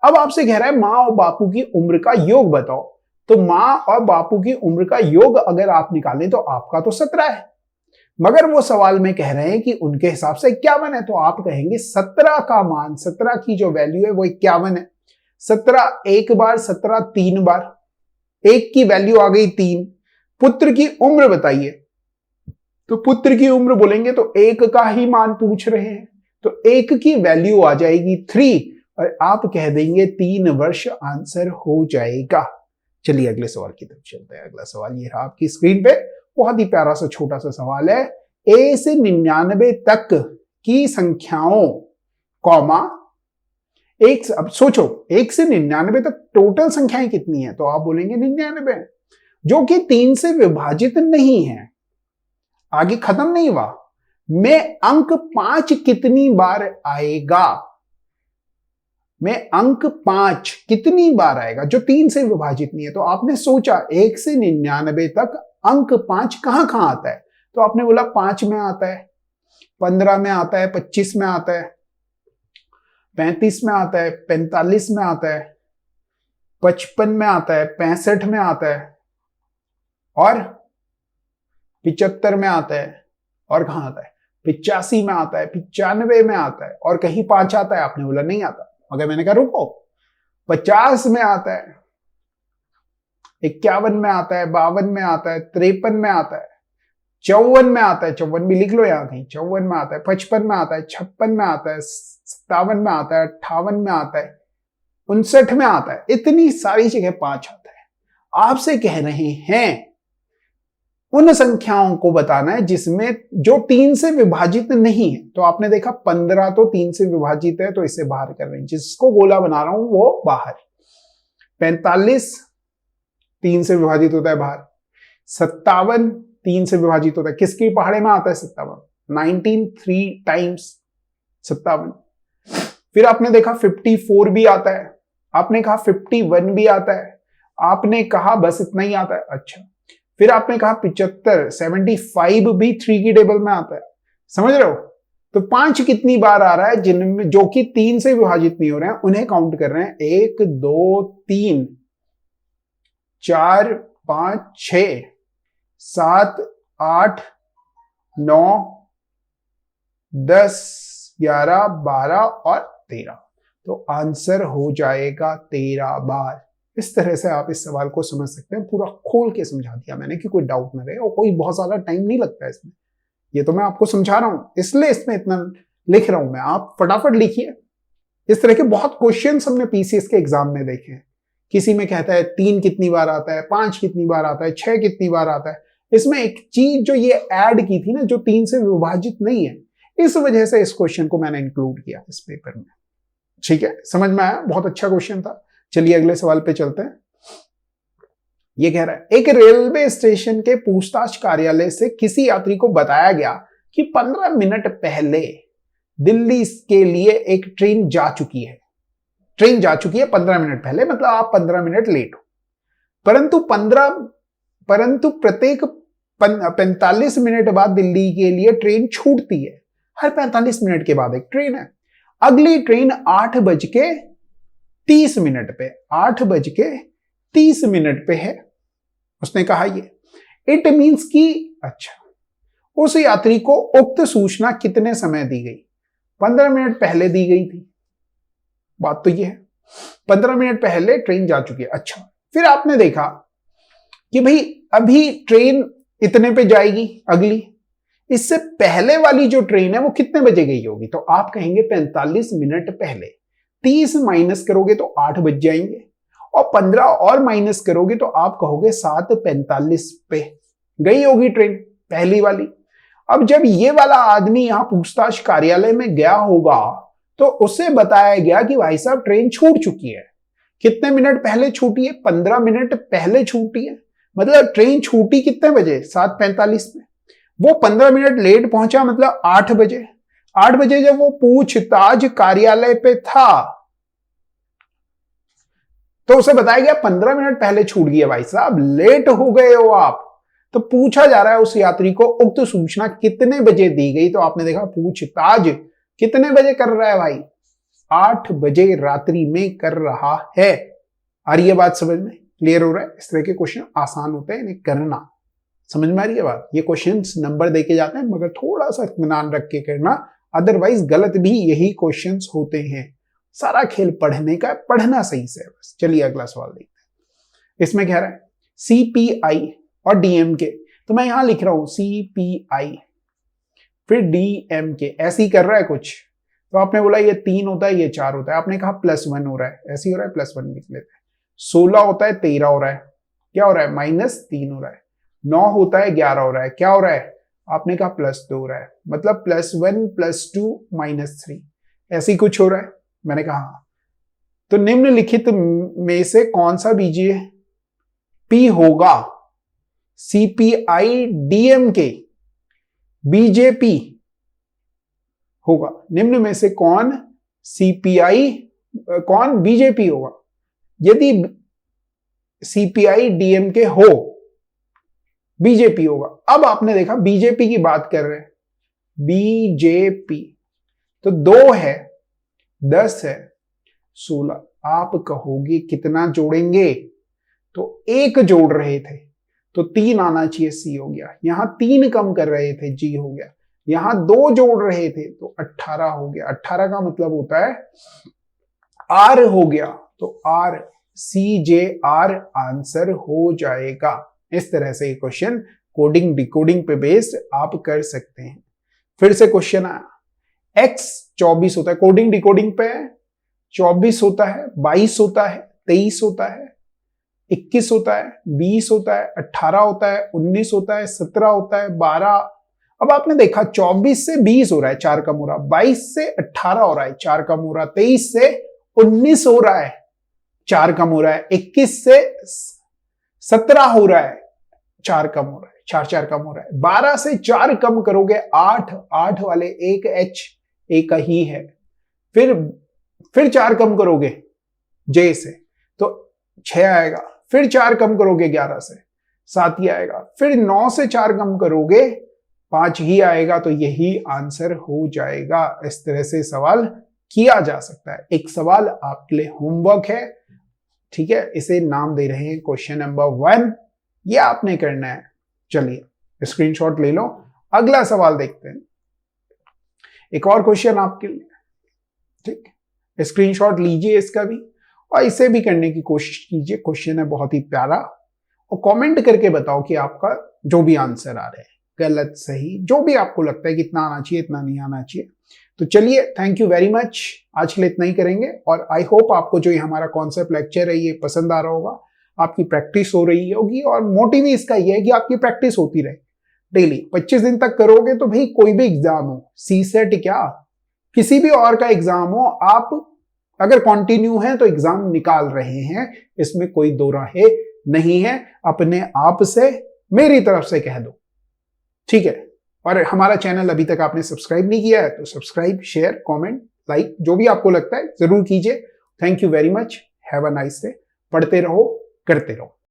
अब आपसे कह रहा है माँ और बापू की उम्र का योग बताओ। तो माँ और बापू की उम्र का योग अगर आप निकालें तो आपका तो 17 है, मगर वो सवाल में कह रहे हैं कि उनके हिसाब से 51 है। तो आप कहेंगे 17 का मान, 17 की जो वैल्यू है वो 51 है। 17 एक बार, 17 3 बार, 1 की वैल्यू आ गई 3। पुत्र की उम्र बताइए, तो पुत्र की उम्र बोलेंगे तो 1 का ही मान पूछ रहे हैं, तो 1 की वैल्यू आ जाएगी 3 और आप कह देंगे 3 वर्ष आंसर हो जाएगा। चलिए अगले सवाल की तरफ चलते हैं। अगला सवाल ये रहा आपकी स्क्रीन पे, बहुत ही प्यारा सा छोटा सा सवाल है। A से 99 तक की संख्याओं कॉमा एक, अब सोचो 1 से 99 तक टोटल संख्याएं कितनी है? तो आप बोलेंगे 99, जो कि 3 से विभाजित नहीं है। आगे खत्म नहीं हुआ, में अंक 5 कितनी बार आएगा? में अंक 5 कितनी बार आएगा जो 3 से विभाजित नहीं है? तो आपने सोचा 1 से 99 तक अंक 5 कहां कहां आता है? तो आपने बोला 5 में आता है, 15 में आता है, 25 में आता है, 35 में आता है, 45 में आता है, 55 में आता है, 65 में आता है और 75 में आता है। और कहां आता है? 85 में आता है, 95 में आता है, और कहीं 5 आता है? आपने बोला नहीं आता, मगर मैंने कहा रुको, 50 में आता है, 51 में आता है, 52 में आता है, 53 में आता है, 54 में आता है, 54 भी लिख लो यहां कहीं, 54 में आता है, 55 में आता है, 56 में आता है, 57 में आता है, 58 में आता है, 59 में आता है। इतनी सारी जगह 5 आता है। आपसे कह रहे हैं उन संख्याओं को बताना है जिसमें जो 3 से विभाजित नहीं है। तो आपने देखा 15 तो 3 से विभाजित है, तो इसे बाहर कर रहे हैं, जिसको गोला बना रहा हूं वो बाहर। 45 3 से विभाजित होता है बाहर। 57 3 से विभाजित होता है, किसकी पहाड़े में आता है? 57, 19 3 टाइम्स 57। फिर आपने देखा 54 भी आता है, आपने कहा 51 भी आता है, आपने कहा बस इतना ही आता है। अच्छा, फिर आपने कहा 75, 75 भी 3 की टेबल में आता है, समझ रहे हो? तो 5 कितनी बार आ रहा है जिनमें जो कि 3 से विभाजित नहीं हो रहे हैं, उन्हें काउंट कर रहे हैं। 1 2 3 4 5 6 7 8 9 10, 11, 12 और 13। तो आंसर हो जाएगा 13 बार। इस तरह से आप इस सवाल को समझ सकते हैं। पूरा खोल के समझा दिया मैंने कि कोई डाउट ना रहे, और कोई बहुत ज्यादा टाइम नहीं लगता है इसमें। ये तो मैं आपको समझा रहा हूं, इसलिए इसमें इतना लिख रहा हूं मैं। आप फटाफट लिखिए। इस तरह के बहुत क्वेश्चंस हमने पीसीएस के एग्जाम में देखे हैं। किसी में कहता है 3 कितनी बार आता है, 5 कितनी बार आता है, 6 कितनी बार आता है। इसमें एक चीज जो ये ऐड की थी ना, जो 3 से विभाजित नहीं है, इस वजह से इस क्वेश्चन को मैंने इंक्लूड किया इस पेपर में। ठीक है, समझ में आया? बहुत अच्छा क्वेश्चन था। चलिए अगले सवाल पे चलते हैं। ये कह रहा है एक रेलवे स्टेशन के पूछताछ कार्यालय से किसी यात्री को बताया गया कि 15 मिनट पहले दिल्ली के लिए एक ट्रेन जा चुकी है। ट्रेन जा चुकी है 15 मिनट पहले, मतलब आप 15 मिनट लेट हो। परंतु प्रत्येक 45 मिनट बाद दिल्ली के लिए ट्रेन छूटती है। हर 45 मिनट के बाद एक ट्रेन है। अगली ट्रेन 8:30 पे 8:30 पे है। उसने कहा ये इट मीन्स कि अच्छा, उस यात्री को उक्त सूचना कितने समय दी गई? 15 मिनट पहले दी गई थी। बात तो ये है 15 मिनट पहले ट्रेन जा चुकी है। अच्छा, फिर आपने देखा कि भाई अभी ट्रेन इतने पे जाएगी अगली, इससे पहले वाली जो ट्रेन है वो कितने बजे गई होगी? तो आप कहेंगे 45 मिनट पहले। 30 माइनस करोगे तो 8 बज जाएंगे, और 15 और माइनस करोगे तो आप कहोगे 7:45 पे गई होगी ट्रेन पहली वाली। अब जब ये वाला आदमी यहां पूछताछ कार्यालय में गया होगा तो उसे बताया गया कि भाई साहब ट्रेन छूट चुकी है। कितने मिनट पहले छूटी है? 15 मिनट पहले छूटी है। मतलब ट्रेन छूटी कितने बजे? 7:45 में। वो 15 मिनट लेट पहुंचा, मतलब 8 बजे। 8 बजे जब वो पूछताछ कार्यालय पे था तो उसे बताया गया 15 मिनट पहले छूट गई है भाई साहब, लेट हो गए हो आप। तो पूछा जा रहा है उस यात्री को उक्त सूचना कितने बजे दी गई? तो आपने देखा पूछताछ कितने बजे कर रहा है भाई? 8 बजे रात्रि में कर रहा है। आ रही है बात समझ में? क्लियर हो रहा है? इस तरह के क्वेश्चन आसान होते हैं इन्हें करना। समझ में आ रही है बात? ये क्वेश्चंस नंबर देके जाते हैं, मगर थोड़ा सा इत्मीनान रख के करना, अदरवाइज गलत भी यही क्वेश्चंस होते हैं। सारा खेल पढ़ने का, पढ़ना सही से है बस। चलिए अगला सवाल देखते हैं। इसमें कह रहा है सीपीआई और डीएमके। तो मैं यहां लिख रहा हूं सीपीआई फिर डीएमके, ऐसे ही कर रहा है कुछ। तो आपने बोला ये 3 होता है, ये 4 होता है। आपने कहा +1 हो रहा है, ऐसे ही हो रहा है, +1 लिख लेते हैं। 16 होता है, 13 हो रहा है, क्या हो रहा है? -3 हो रहा है। 9 होता है, 11 हो रहा है, क्या हो रहा है? आपने कहा +2 हो रहा है, मतलब +1 +2 -3, ऐसे ही कुछ हो रहा है। मैंने कहा तो निम्नलिखित में से कौन सा बीजेपी होगा? सीपीआई डीएमके बीजेपी होगा। निम्न में से कौन सीपीआई कौन बीजेपी होगा? यदि सीपीआई डीएमके हो, बीजेपी होगा। अब आपने देखा बीजेपी की बात कर रहे हैं, बीजेपी तो 2 है, 10 है, 16। आप कहोगे कितना जोड़ेंगे? तो 1 जोड़ रहे थे तो 3 आना चाहिए, सी हो गया। यहां 3 कम कर रहे थे, जी हो गया। यहां 2 जोड़ रहे थे तो 18 हो गया। 18 का मतलब होता है आर हो गया, तो R, C J R answer हो जाएगा। इस तरह से ये क्वेश्चन कोडिंग डिकोडिंग पे बेस्ड आप कर सकते हैं। फिर से क्वेश्चन आया, x 24 होता है, कोडिंग डिकोडिंग पे 24 होता है, 22 होता है, 23 होता है, 21 होता है, 20 होता है, 18 होता है, 19 होता है, 17 होता है, 12। अब आपने देखा 24 से 20 हो रहा है, 4 कम हो रहा, 22 से 18 हो रहा है, 4 कम हो रहा, 23 से 19 हो रहा है, 4 कम हो रहा है, 21 से 17 हो रहा है, 4 कम हो रहा है, 4 कम हो रहा है, 12 से 4 कम करोगे 8, 8 वाले एक एच एक ही है। फिर 4 कम करोगे जे से तो 6 आएगा, फिर 4 कम करोगे 11 से 7 ही आएगा, फिर 9 से 4 कम करोगे 5 ही आएगा। तो यही आंसर हो जाएगा। इस तरह से सवाल किया जा सकता है। एक सवाल आपके लिए होमवर्क है, ठीक है, इसे नाम दे रहे हैं क्वेश्चन नंबर 1। ये आपने करना है। चलिए स्क्रीनशॉट ले लो, अगला सवाल देखते हैं। एक और क्वेश्चन आपके लिए, ठीक, स्क्रीनशॉट लीजिए इसका भी और इसे भी करने की कोशिश कीजिए। क्वेश्चन है बहुत ही प्यारा, और कमेंट करके बताओ कि आपका जो भी आंसर आ रहा है, गलत सही जो भी आपको लगता है कि इतना आना चाहिए इतना नहीं आना चाहिए। तो चलिए, थैंक यू वेरी मच, आज के लिए इतना ही करेंगे। और आई होप आपको जो ये हमारा कॉन्सेप्ट लेक्चर है ये पसंद आ रहा होगा, आपकी प्रैक्टिस हो रही होगी, और मोटिव इसका ये है कि आपकी प्रैक्टिस होती रहे डेली। 25 दिन तक करोगे तो भाई कोई भी एग्जाम हो, सी सेट क्या किसी भी और का एग्जाम हो, आप अगर कंटिन्यू है तो एग्जाम निकाल रहे हैं, इसमें कोई दो राहे नहीं है। अपने आप से मेरी तरफ से कह दो, ठीक है। और हमारा चैनल अभी तक आपने सब्सक्राइब नहीं किया है तो सब्सक्राइब, शेयर, कमेंट, लाइक जो भी आपको लगता है जरूर कीजिए। Thank you very much, have a nice day. पढ़ते रहो, करते रहो।